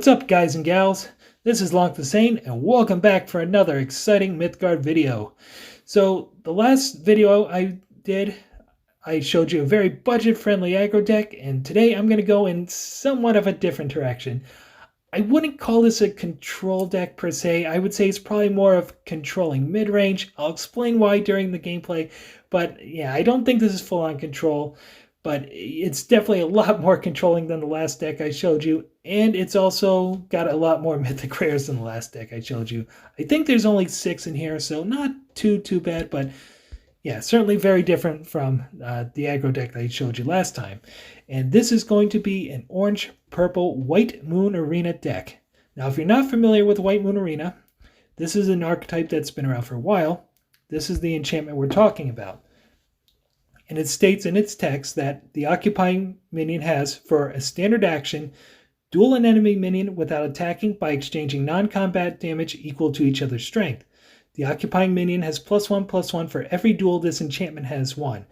What's up, guys and gals? This is Lonk the Sane, and welcome back for another exciting Mythgard video. So, the last video I did, I showed you a very budget-friendly aggro deck, and today I'm going to go in somewhat of a different direction. I wouldn't call this a control deck per se. I would say it's probably more of controlling mid-range. I'll explain why during the gameplay, but yeah, I don't think this is full-on control. But it's definitely a lot more controlling than the last deck I showed you. And it's also got a lot more mythic rares than the last deck I showed you. I think there's only 6 in here, so not too bad. But yeah, certainly very different from the aggro deck that I showed you last time. And this is going to be an orange-purple Whitemoon Arena deck. Now, if you're not familiar with Whitemoon Arena, this is an archetype that's been around for a while. This is the enchantment we're talking about. And it states in its text that the occupying minion has, for a standard action, duel an enemy minion without attacking by exchanging non-combat damage equal to each other's strength. The occupying minion has +1/+1 for every duel this enchantment has won.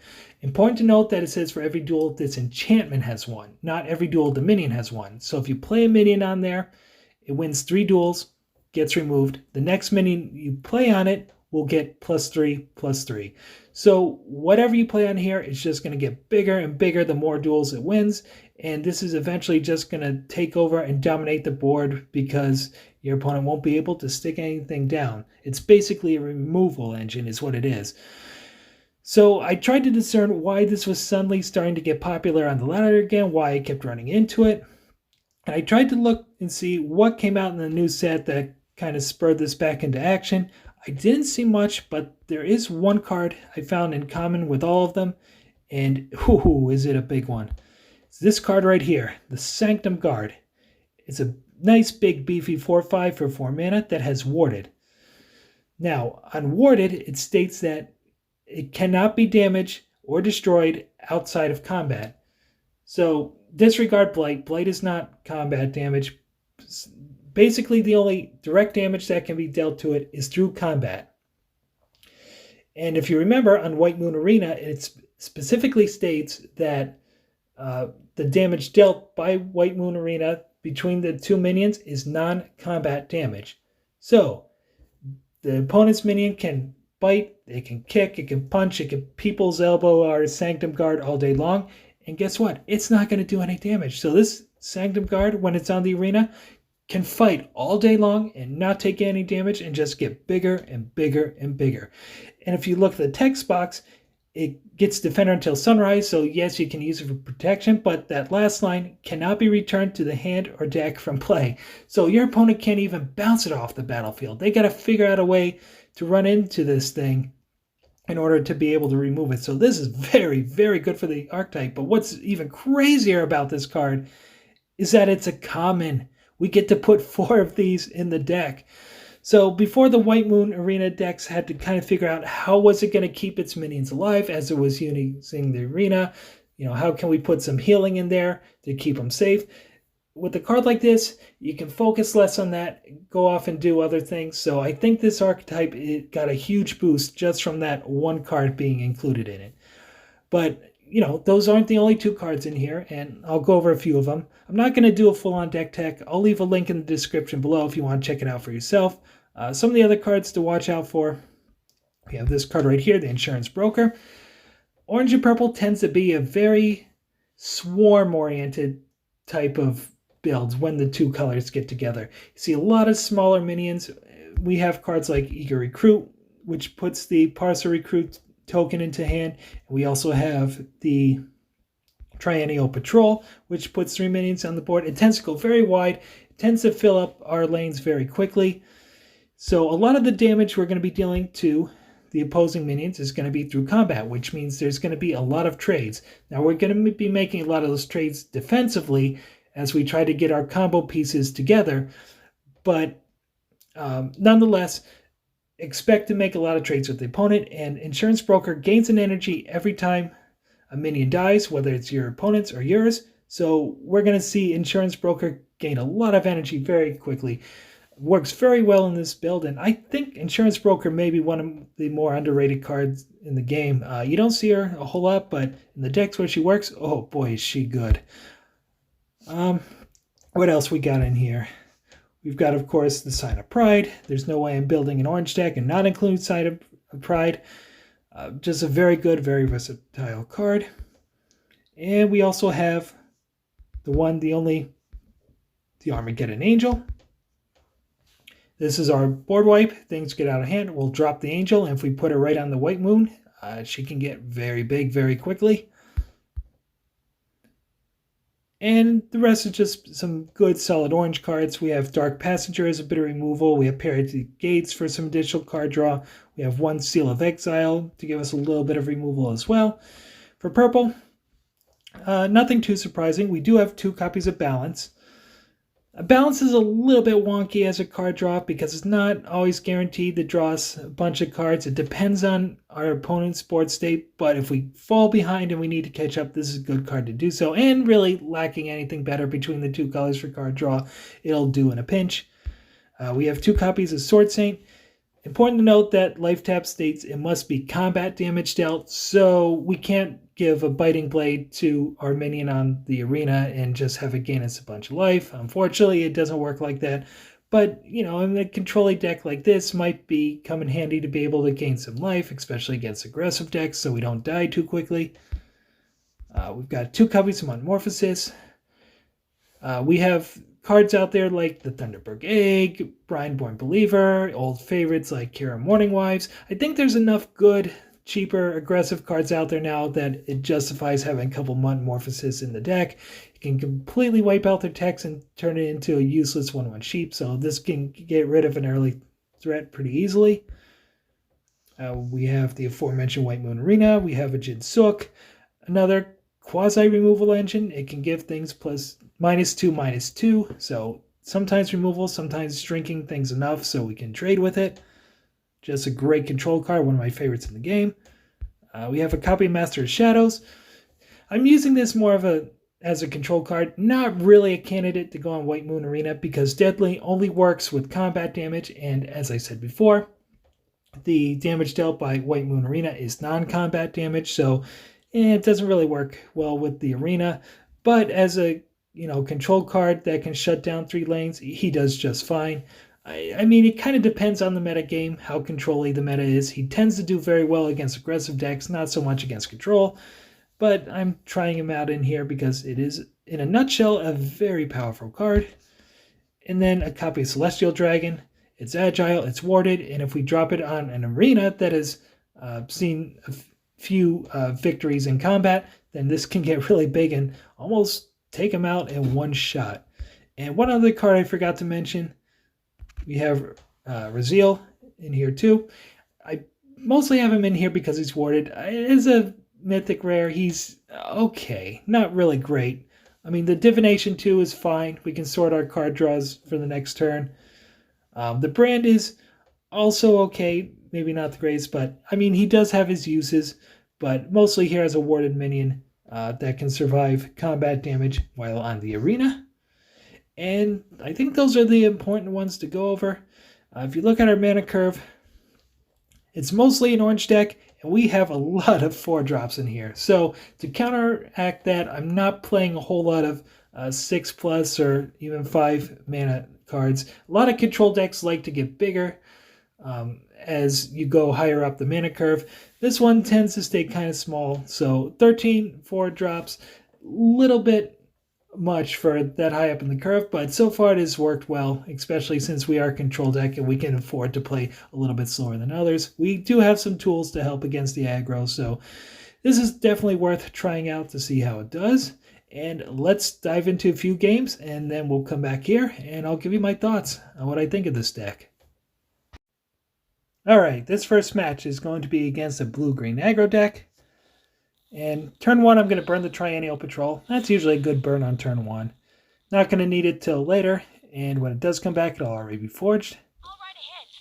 Important to note that it says for every duel this enchantment has won, not every duel the minion has won. So if you play a minion on there, it wins 3 duels, gets removed. The next minion you play on it will get +3/+3. So whatever you play on here, it's just going to get bigger and bigger the more duels it wins. And this is eventually just going to take over and dominate the board because your opponent won't be able to stick anything down. It's basically a removal engine is what it is. So I tried to discern why this was suddenly starting to get popular on the ladder again, why I kept running into it. And I tried to look and see what came out in the new set that kind of spurred this back into action. I didn't see much, but there is one card I found in common with all of them, and ooh, is it a big one. It's this card right here, the Sanctum Guard. It's a nice big beefy 4/5 for 4 mana that has warded. Now, on warded, it states that it cannot be damaged or destroyed outside of combat. So disregard Blight. Blight is not combat damage. Basically, the only direct damage that can be dealt to it is through combat. And if you remember, on Whitemoon Arena, it specifically states that the damage dealt by Whitemoon Arena between the 2 minions is non-combat damage. So, the opponent's minion can bite, it can kick, it can punch, it can people's elbow our Sanctum Guard all day long. And guess what? It's not going to do any damage. So this Sanctum Guard, when it's on the arena, can fight all day long and not take any damage and just get bigger and bigger and bigger. And if you look at the text box, it gets Defender until sunrise, so yes, you can use it for protection, but that last line cannot be returned to the hand or deck from play. So your opponent can't even bounce it off the battlefield. They got to figure out a way to run into this thing in order to be able to remove it. So this is very, very good for the archetype. But what's even crazier about this card is that it's a common. We get to put 4 of these in the deck. So before the Whitemoon Arena decks had to kind of figure out how was it going to keep its minions alive as it was using the arena. You know, how can we put some healing in there to keep them safe? With a card like this, you can focus less on that, go off and do other things. So I think this archetype, it got a huge boost just from that one card being included in it. But you know, those aren't the only 2 cards in here, and I'll go over a few of them. I'm not going to do a full-on deck tech. I'll leave a link in the description below if you want to check it out for yourself. Some of the other cards to watch out for, we have this card right here, the Insurance Broker. Orange and purple tends to be a very swarm-oriented type of builds when the 2 colors get together. You see a lot of smaller minions. We have cards like Eager Recruit, which puts the Parcel Recruit token into hand. We also have the Triennial Patrol, which puts 3 minions on the board. It tends to go very wide. It tends to fill up our lanes very quickly. So a lot of the damage we're going to be dealing to the opposing minions is going to be through combat, which means there's going to be a lot of trades. Now we're going to be making a lot of those trades defensively as we try to get our combo pieces together. But nonetheless, expect to make a lot of trades with the opponent, and Insurance Broker gains an energy every time a minion dies, whether it's your opponent's or yours. So we're going to see Insurance Broker gain a lot of energy very quickly. Works very well in this build, and I think Insurance Broker may be one of the more underrated cards in the game. You don't see her a whole lot, but in the decks where she works, oh boy, is she good. What else we got in here? We've got, of course, the Sign of Pride. There's no way I'm building an orange deck and not include Sign of Pride. Just a very good, very versatile card. And we also have the one, the only, the Armageddon Angel. This is our board wipe. Things get out of hand. We'll drop the Angel, and if we put her right on the White Moon, she can get very big very quickly. And the rest is just some good solid orange cards. We have Dark Passenger as a bit of removal. We have Paralytic Gates for some additional card draw. We have one Seal of Exile to give us a little bit of removal as well. For purple, nothing too surprising. We do have 2 copies of Balance. Balance is a little bit wonky as a card draw because it's not always guaranteed to draw us a bunch of cards. It depends on our opponent's board state, but if we fall behind and we need to catch up, this is a good card to do so. And really lacking anything better between the 2 colors for card draw, it'll do in a pinch. We have 2 copies of Sword Saint. Important to note that Life Tap states it must be combat damage dealt, so we can't give a Biting Blade to our minion on the arena and just have it gain us a bunch of life. Unfortunately, it doesn't work like that. But, you know, in a controlling deck like this might come in handy to be able to gain some life, especially against aggressive decks, so we don't die too quickly. We've got 2 copies of Metamorphosis. We have cards out there like the Thunderberg Egg, Brineborn Believer, old favorites like Kira Morning Wives. I think there's enough good, cheaper, aggressive cards out there now that it justifies having a couple Metamorphosis in the deck. It can completely wipe out their text and turn it into a useless 1/1 sheep, so this can get rid of an early threat pretty easily. We have the aforementioned Whitemoon Arena. We have a Jin Sook, another quasi-removal engine. It can give things -2/-2, so sometimes removal, sometimes shrinking things enough so we can trade with it. Just a great control card, one of my favorites in the game. We have a copy of Master of Shadows. I'm using this more as a control card, not really a candidate to go on Whitemoon Arena because Deadly only works with combat damage, and as I said before, the damage dealt by Whitemoon Arena is non-combat damage, so it doesn't really work well with the arena. But as a control card that can shut down 3 lanes, he does just fine. I mean, it kind of depends on the meta game, how control-y the meta is. He tends to do very well against aggressive decks, not so much against control. But I'm trying him out in here because it is, in a nutshell, a very powerful card. And then a copy of Celestial Dragon. It's agile, it's warded, and if we drop it on an arena that has seen a few victories in combat, then this can get really big and almost take him out in one shot. And one other card I forgot to mention, we have Raziel in here too. I mostly have him in here because he's warded. It is a mythic rare. He's okay, not really great. I mean, the Divination 2 is fine. We can sort our card draws for the next turn. The brand is also okay, maybe not the greatest, but I mean, he does have his uses, but mostly here as a warded minion that can survive combat damage while on the arena. And I think those are the important ones to go over. If you look at our mana curve, it's mostly an orange deck, and we have a lot of 4-drops in here. So to counteract that, I'm not playing a whole lot of 6+ or even 5 mana cards. A lot of control decks like to get bigger as you go higher up the mana curve. This one tends to stay kind of small, so 13 4-drops, little bit much for that high up in the curve, but so far it has worked well, especially since we are a control deck and we can afford to play a little bit slower than others. We do have some tools to help against the aggro, so this is definitely worth trying out to see how it does. And let's dive into a few games, and then we'll come back here, and I'll give you my thoughts on what I think of this deck. Alright, this first match is going to be against a blue-green aggro deck. And turn 1, I'm going to burn the Triennial Patrol. That's usually a good burn on turn 1. Not going to need it till later, and when it does come back, it'll already be forged.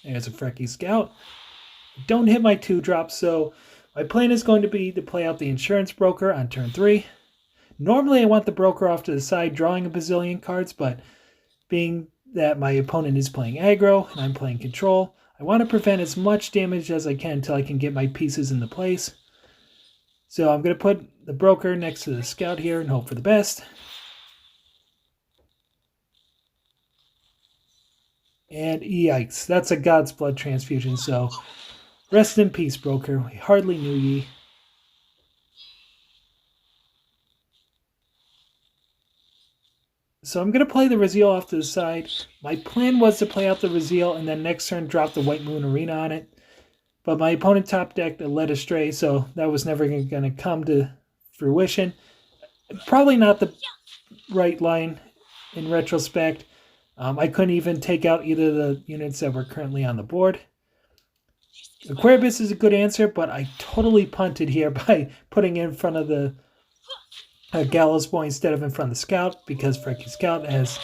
There's a Frecky Scout. Don't hit my 2-drop, so my plan is going to be to play out the Insurance Broker on turn 3. Normally, I want the Broker off to the side drawing a bazillion cards, but being that my opponent is playing aggro and I'm playing control, I want to prevent as much damage as I can until I can get my pieces into place. So I'm going to put the Broker next to the Scout here and hope for the best. And yikes, that's a God's blood transfusion, so rest in peace, broker. We hardly knew ye. So I'm going to play the Raziel off to the side. My plan was to play out the Raziel and then next turn drop the Whitemoon Arena on it. But my opponent top decked a led astray, so that was never going to come to fruition. Probably not the right line in retrospect. I couldn't even take out either of the units that were currently on the board. Aquarius is a good answer, but I totally punted here by putting in front of the Gallows Boy instead of in front of the Scout, because Freaky Scout has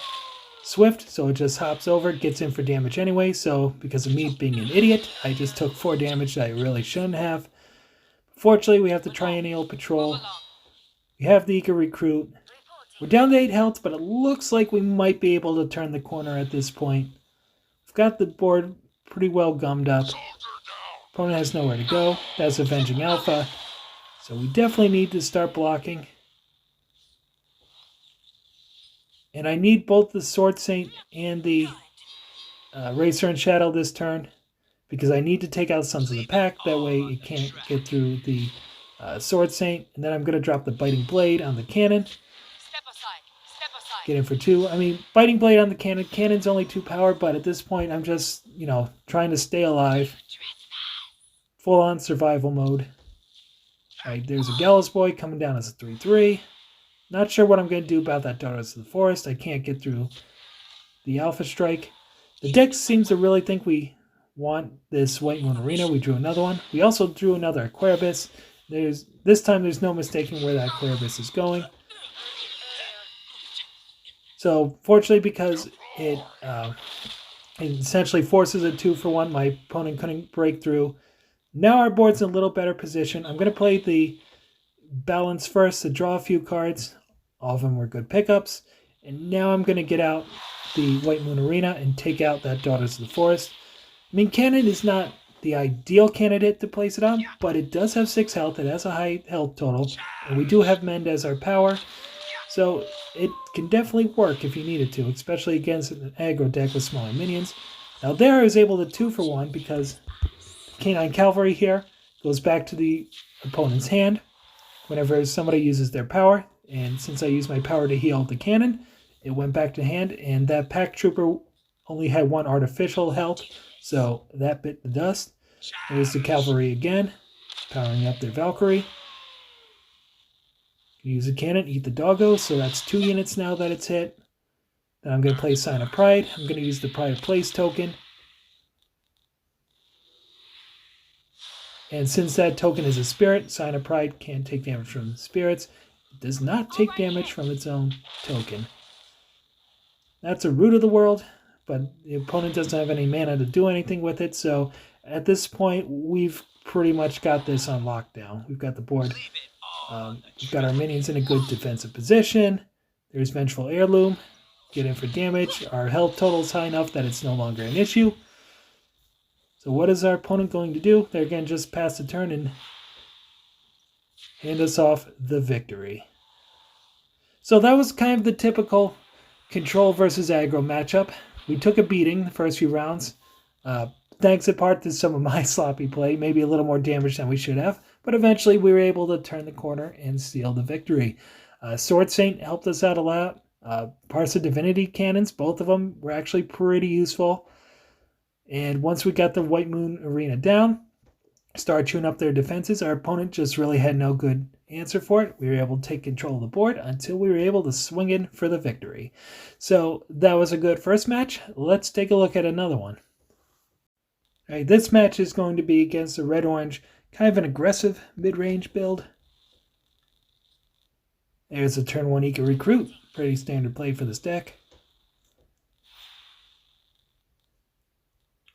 Swift, so it just hops over, gets in for damage anyway. So because of me being an idiot, I just took 4 damage that I really shouldn't have. Fortunately, we have the Triennial Patrol. We have the Eager Recruit. We're down to 8 health, but it looks like we might be able to turn the corner at this point. We've got the board pretty well gummed up. Opponent has nowhere to go. That's Avenging Alpha. So we definitely need to start blocking. And I need both the Sword Saint and the Racer and Shadow this turn, because I need to take out Sons of the Pack. That way it can't get through the Sword Saint. And then I'm going to drop the Biting Blade on the cannon. Get in for 2. I mean, Biting Blade on the cannon. Cannon's only 2 power, but at this point I'm just, trying to stay alive. Full-on survival mode. Alright, there's a Gallows Boy coming down as a 3-3. Not sure what I'm going to do about that Daughters of the Forest. I can't get through the Alpha Strike. The deck seems to really think we want this Whitemoon Arena. We drew another one. We also drew another Aquarius. This time there's no mistaking where that Aquarius is going. So fortunately, because it essentially forces a 2-for-1, my opponent couldn't break through. Now our board's in a little better position. I'm going to play the Balance first to draw a few cards. All of them were good pickups. And now I'm going to get out the Whitemoon Arena and take out that Daughters of the Forest. I mean, Cannon is not the ideal candidate to place it on, but it does have 6 health. It has a high health total. And we do have Mend as our power. So it can definitely work if you need it to, especially against an aggro deck with smaller minions. Now there I was able to 2-for-1 because Canine Cavalry here goes back to the opponent's hand whenever somebody uses their power. And since I used my power to heal the cannon, it went back to hand. And that Pack Trooper only had 1 artificial health, so that bit the dust. There's the Cavalry again, powering up their Valkyrie. Use a cannon, eat the doggo, so that's 2 units now that it's hit. Then I'm going to play Sign of Pride. I'm going to use the Pride of Place token. And since that token is a spirit, Sign of Pride can't take damage from spirits. It does not take damage from its own token. That's a Root of the World, but the opponent doesn't have any mana to do anything with it, so at this point, we've pretty much got this on lockdown. We've got the board. We've got our minions in a good defensive position. There's Vengeful Heirloom. Get in for damage. Our health total is high enough that it's no longer an issue. So what is our opponent going to do? They're going to just pass the turn and hand us off the victory. So that was kind of the typical control versus aggro matchup. We took a beating the first few rounds. Thanks in part to some of my sloppy play, maybe a little more damage than we should have, but eventually we were able to turn the corner and seal the victory. Sword Saint helped us out a lot. Parts of Divinity cannons, both of them were actually pretty useful. And once we got the Whitemoon Arena down, started tuning up their defenses, our opponent just really had no good answer for it. We were able to take control of the board until we were able to swing in for the victory. So that was a good first match. Let's take a look at another one. All right, this match is going to be against a red-orange, kind of an aggressive mid-range build. There's a turn 1 Eco Recruit. Pretty standard play for this deck.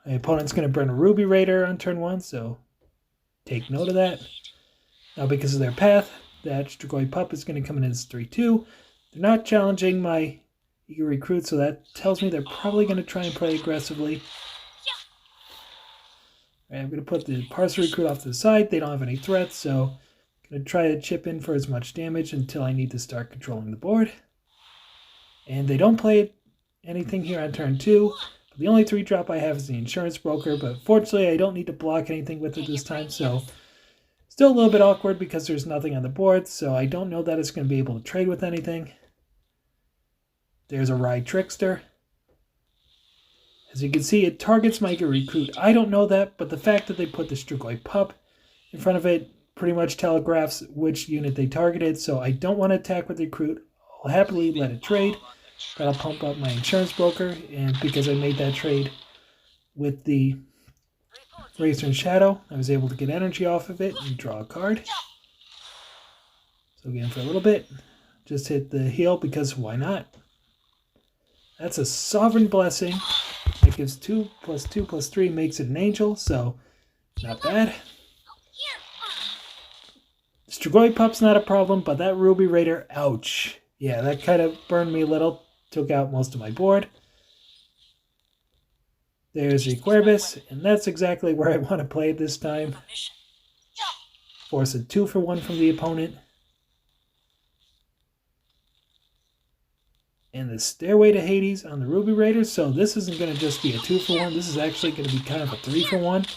My opponent's going to burn a Ruby Raider on turn 1, so take note of that. Now, because of their path, that Strigoi Pup is going to come in as 3-2. They're not challenging my Eager Recruit, so that tells me they're probably going to try and play aggressively. All right, I'm going to put the Parcel Recruit off to the side. They don't have any threats, so I'm going to try to chip in for as much damage until I need to start controlling the board. And they don't play anything here on turn 2. The only 3-drop I have is the Insurance Broker, but fortunately I don't need to block anything with it this time, so still a little bit awkward because there's nothing on the board, so I don't know that it's going to be able to trade with anything. There's a Rye Trickster. As you can see, it targets my recruit. I don't know that, but the fact that they put the Strigoi Pup in front of it pretty much telegraphs which unit they targeted, so I don't want to attack with the recruit. I'll happily let it trade, but I'll pump up my Insurance Broker, and because I made that trade with the Racer and Shadow, I was able to get energy off of it and draw a card. So again, for a little bit, just hit the heal because why not? That's a Sovereign Blessing. That gives 2 + 2 + 3 makes it an Angel, so not bad. Strigoi Pup's not a problem, but that Ruby Raider, ouch. Yeah, that kind of burned me a little. Took out most of my board. There's the Aquarius, and that's exactly where I want to play it this time. Force a 2-for-1 from the opponent. And the Stairway to Hades on the Ruby Raiders, so this isn't going to just be a 2-for-1. This is actually going to be kind of a 3-for-1.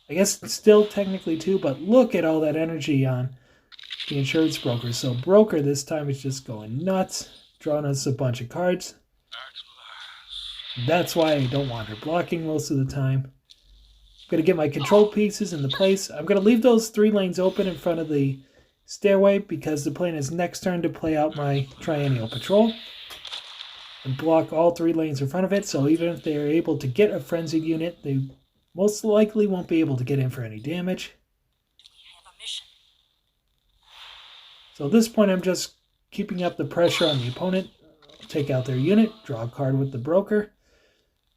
I guess it's still technically 2, but look at all that energy on the Insurance Broker. So Broker this time is just going nuts, drawing us a bunch of cards. That's why I don't want her blocking most of the time. I'm going to get my control pieces into place. I'm going to leave those 3 lanes open in front of the Stairway because the plan is next turn to play out my Triennial Patrol and block all 3 lanes in front of it. So even if they're able to get a Frenzied unit, they most likely won't be able to get in for any damage. So at this point, I'm just keeping up the pressure on the opponent. Take out their unit, draw a card with the Broker.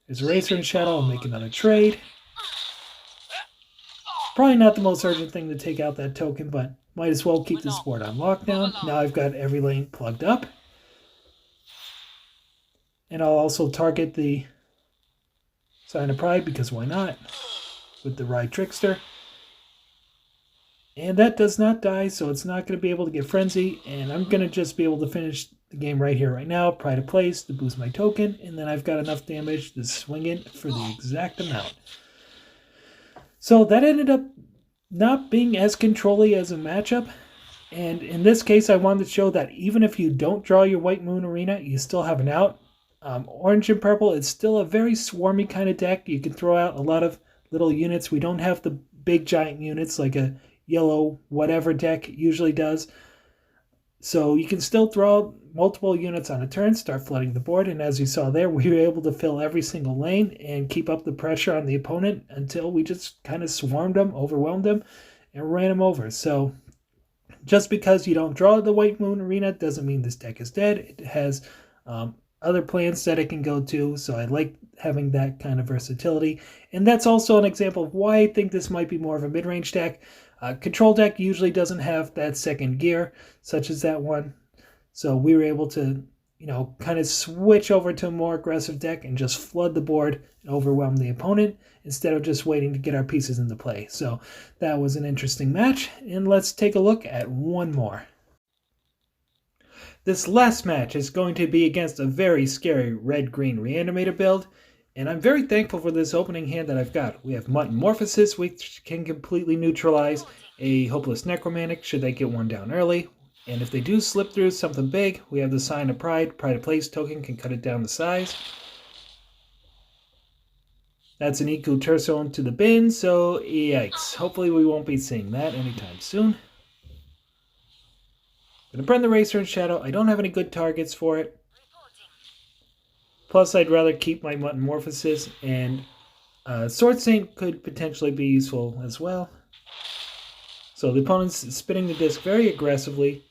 There's a Racer and Shadow, I'll make another trade. Probably not the most urgent thing to take out that token, but might as well keep this board on lockdown. Now I've got every lane plugged up. And I'll also target the Sign of Pride, because why not? With the Rye Trickster. And that does not die, so it's not going to be able to get Frenzy. And I'm going to just be able to finish the game right here, right now. Pride of Place to boost my token. And then I've got enough damage to swing it for the exact amount. So that ended up not being as controlly as a matchup. And in this case, I wanted to show that even if you don't draw your Whitemoon Arena, you still have an out. Orange and purple, it's still a very swarmy kind of deck. You can throw out a lot of little units. We don't have the big giant units like a yellow whatever deck usually does. So you can still throw out multiple units on a turn, start flooding the board. And as you saw there, we were able to fill every single lane and keep up the pressure on the opponent until we just kind of swarmed them, overwhelmed them, and ran them over. So just because you don't draw the Whitemoon Arena doesn't mean this deck is dead. It has other plans that it can go to, so I like having that kind of versatility. And that's also an example of why I think this might be more of a mid-range deck. Control deck usually doesn't have that second gear, such as that one. So we were able to, kind of switch over to a more aggressive deck and just flood the board and overwhelm the opponent instead of just waiting to get our pieces into play. So that was an interesting match, and let's take a look at one more. This last match is going to be against a very scary red-green Reanimator build, and I'm very thankful for this opening hand that I've got. We have Metamorphosis, which can completely neutralize a Hopeless Necromantic should they get one down early. And if they do slip through something big, we have the Sign of Pride. Pride of Place token can cut it down to size. That's an Iku Terso into the bin, so yikes. Hopefully we won't be seeing that anytime soon. I'm going to burn the Racer and Shadow. I don't have any good targets for it. Plus, I'd rather keep my Metamorphosis, and Sword Saint could potentially be useful as well. So the opponent's spinning the disc very aggressively,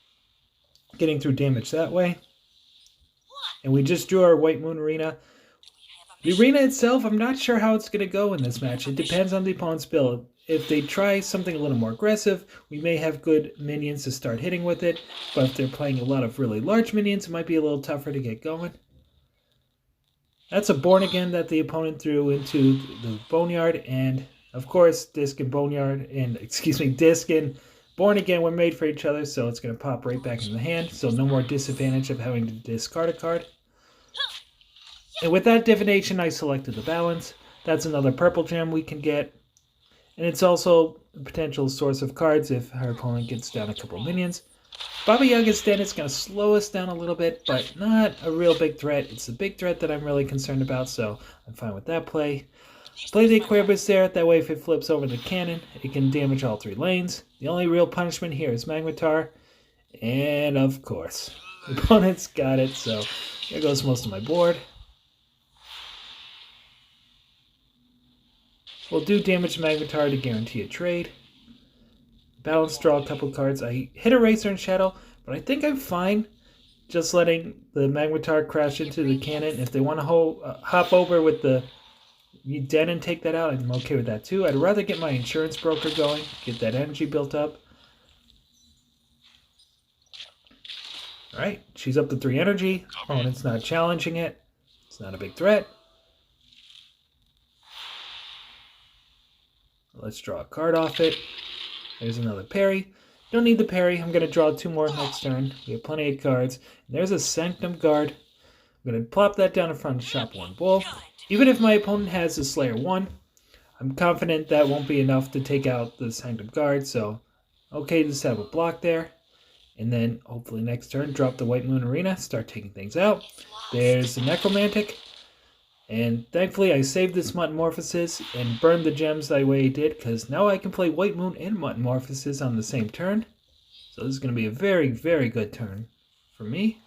getting through damage that way. And we just drew our Whitemoon Arena. The arena itself, I'm not sure how it's going to go in this match. It depends on the opponent's build. If they try something a little more aggressive, we may have good minions to start hitting with it. But if they're playing a lot of really large minions, it might be a little tougher to get going. That's a Born Again that the opponent threw into the Boneyard. And, of course, Disc and Boneyard, and, Disc and Born Again were made for each other. So it's going to pop right back in the hand. So no more disadvantage of having to discard a card. And with that divination, I selected the balance. That's another purple gem we can get. And it's also a potential source of cards if our opponent gets down a couple minions. Baba Yaga's Den is going to slow us down a little bit, but not a real big threat. It's the big threat that I'm really concerned about, so I'm fine with that play. Play the Aquarius there, that way if it flips over the cannon, it can damage all 3 lanes. The only real punishment here is Magnetar, and of course, the opponent's got it, so there goes most of my board. We'll do damage to Magnetar to guarantee a trade. Balance, draw a couple cards. I hit Eraser and Shadow, but I think I'm fine just letting the Magnetar crash into the cannon. If they want to hop over with the Den and take that out, I'm okay with that too. I'd rather get my insurance broker going, get that energy built up. Alright, she's up to 3 energy. Opponent's not challenging it. It's not a big threat. Let's draw a card off it. There's another parry. Don't need the parry. I'm going to draw 2 more next turn. We have plenty of cards. There's a Sanctum Guard. I'm going to plop that down in front of Shop 1 Bull. Even if my opponent has a Slayer 1, I'm confident that won't be enough to take out the Sanctum Guard. So, okay, just have a block there. And then, hopefully next turn, drop the Whitemoon Arena. Start taking things out. There's the Necromantic. And thankfully I saved this Metamorphosis and burned the gems the way I did, because now I can play Whitemoon and Metamorphosis on the same turn. So this is going to be a very, very good turn for me.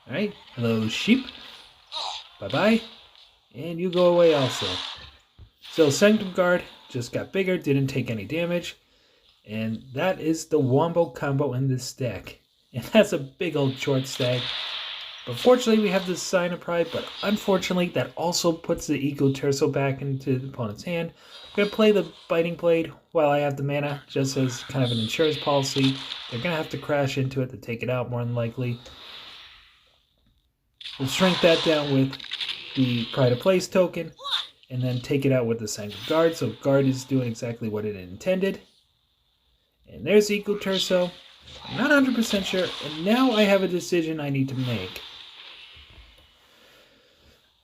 Alright, hello sheep. Bye-bye. And you go away also. So Sanctum Guard just got bigger, didn't take any damage. And that is the Wombo combo in this deck. And that's a big old short stack. But fortunately, we have this Sign of Pride, but unfortunately, that also puts the Eco Terso back into the opponent's hand. I'm going to play the Biting Blade while I have the mana, just as kind of an insurance policy. They're going to have to crash into it to take it out, more than likely. We'll shrink that down with the Pride of Place token, and then take it out with the Sanctum Guard. So Guard is doing exactly what it intended. And there's Eco Terso. I'm not 100% sure, and now I have a decision I need to make.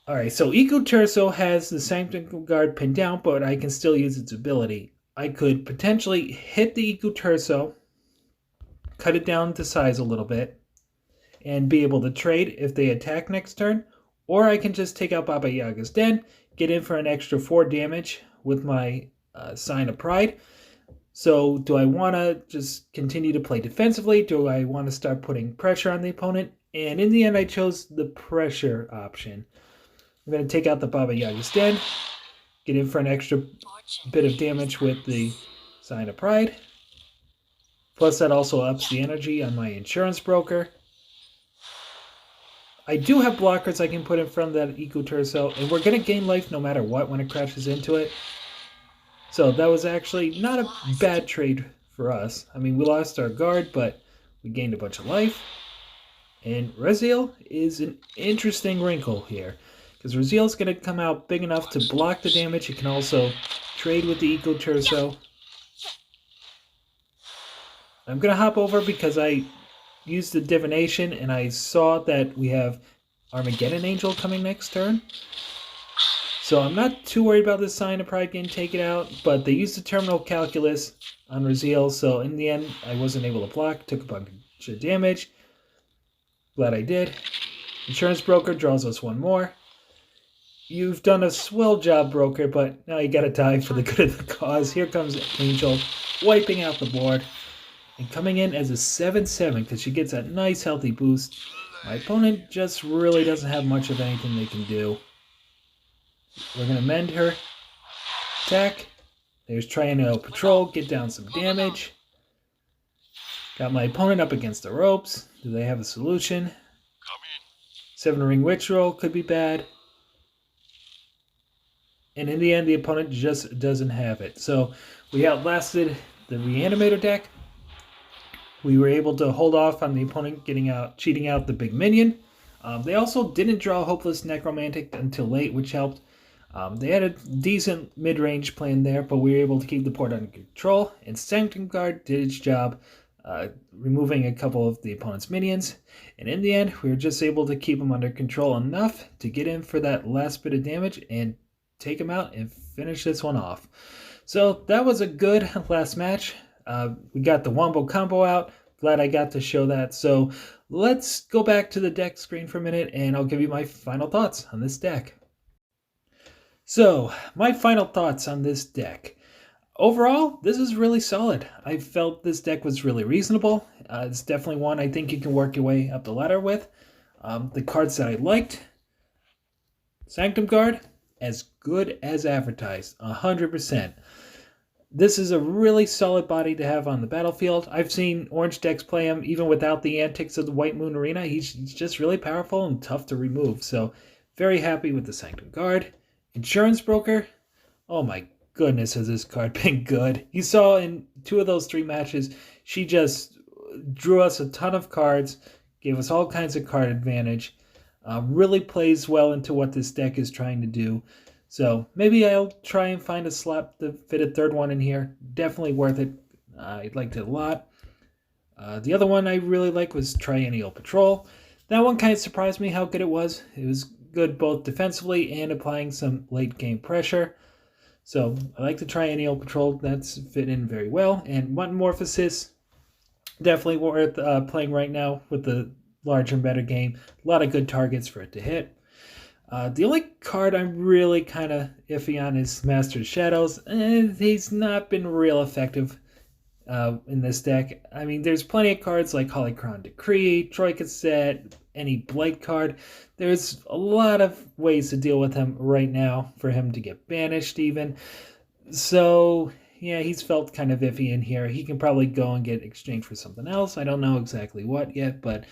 Alright, so Eco Terso has the Sanctum Guard pinned down, but I can still use its ability. I could potentially hit the Eco Terso, cut it down to size a little bit, and be able to trade if they attack next turn. Or I can just take out Baba Yaga's Den, get in for an extra 4 damage with my Sign of Pride. So do I want to just continue to play defensively? Do I want to start putting pressure on the opponent? And in the end, I chose the pressure option. I'm going to take out the Baba Yaga's Den, get in for an extra bit of damage with the Sign of Pride. Plus that also ups the energy on my insurance broker. I do have blockers I can put in front of that Eco Terso, and we're going to gain life no matter what when it crashes into it. So that was actually not a bad trade for us. I mean, we lost our guard, but we gained a bunch of life. And Raziel is an interesting wrinkle here, because Raziel is going to come out big enough to block the damage. It can also trade with the Eco Terso. I'm going to hop over because I used the divination and I saw that we have Armageddon Angel coming next turn. So I'm not too worried about this Sign of Pride getting taken out, but they used the Terminal Calculus on Raziel, so in the end I wasn't able to block, took a bunch of damage. Glad I did. Insurance Broker draws us 1 more. You've done a swell job, Broker, but now you gotta die for the good of the cause. Here comes Angel, wiping out the board, and coming in as a 7/7 because she gets that nice healthy boost. My opponent just really doesn't have much of anything they can do. We're going to mend her attack. There's Triennial Patrol, get down some damage. Got my opponent up against the ropes. Do they have a solution? 7-ring Ritual could be bad. And in the end, the opponent just doesn't have it. So we outlasted the Reanimator deck. We were able to hold off on the opponent cheating out the big minion. They also didn't draw Hopeless Necromantic until late, which helped. They had a decent mid-range plan there, but we were able to keep the port under control, and Sanctum Guard did its job. removing a couple of the opponent's minions. And in the end, we were just able to keep him under control enough to get in for that last bit of damage and take him out and finish this one off. So that was a good last match. We got the Wombo combo out. Glad I got to show that. So let's go back to the deck screen for a minute and I'll give you my final thoughts on this deck. So my final thoughts on this deck. Overall, this is really solid. I felt this deck was really reasonable. It's definitely one I think you can work your way up the ladder with. The cards that I liked, Sanctum Guard, as good as advertised, 100%. This is a really solid body to have on the battlefield. I've seen orange decks play him even without the antics of the Whitemoon Arena. He's just really powerful and tough to remove. So very happy with the Sanctum Guard. Insurance Broker, oh my goodness, has this card been good. You saw in 2 of those 3 matches, she just drew us a ton of cards, gave us all kinds of card advantage, really plays well into what this deck is trying to do. So maybe I'll try and find a slot to fit a 3rd one in here. Definitely worth it. I liked it a lot. The other one I really liked was Triennial Patrol. That one kind of surprised me how good it was. It was good both defensively and applying some late game pressure. So I like the Triennial Patrol. That's fit in very well. And Metamorphosis, definitely worth playing right now with the larger and better game. A lot of good targets for it to hit. The only card I'm really kind of iffy on is Master of Shadows. He's not been real effective in this deck. I mean, there's plenty of cards like Holocron Decree, Troika Set, any Blight card. There's a lot of ways to deal with him right now for him to get banished even. So, yeah, he's felt kind of iffy in here. He can probably go and get exchanged for something else. I don't know exactly what yet, but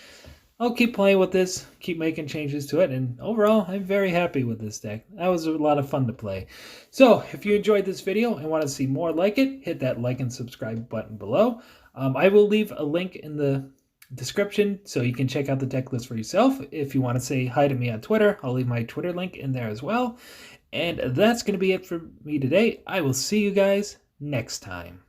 I'll keep playing with this, keep making changes to it, and overall, I'm very happy with this deck. That was a lot of fun to play. So, if you enjoyed this video and want to see more like it, hit that like and subscribe button below. I will leave a link in the description so you can check out the deck list for yourself. If you want to say hi to me on Twitter, I'll leave my Twitter link in there as well. And that's going to be it for me today. I will see you guys next time.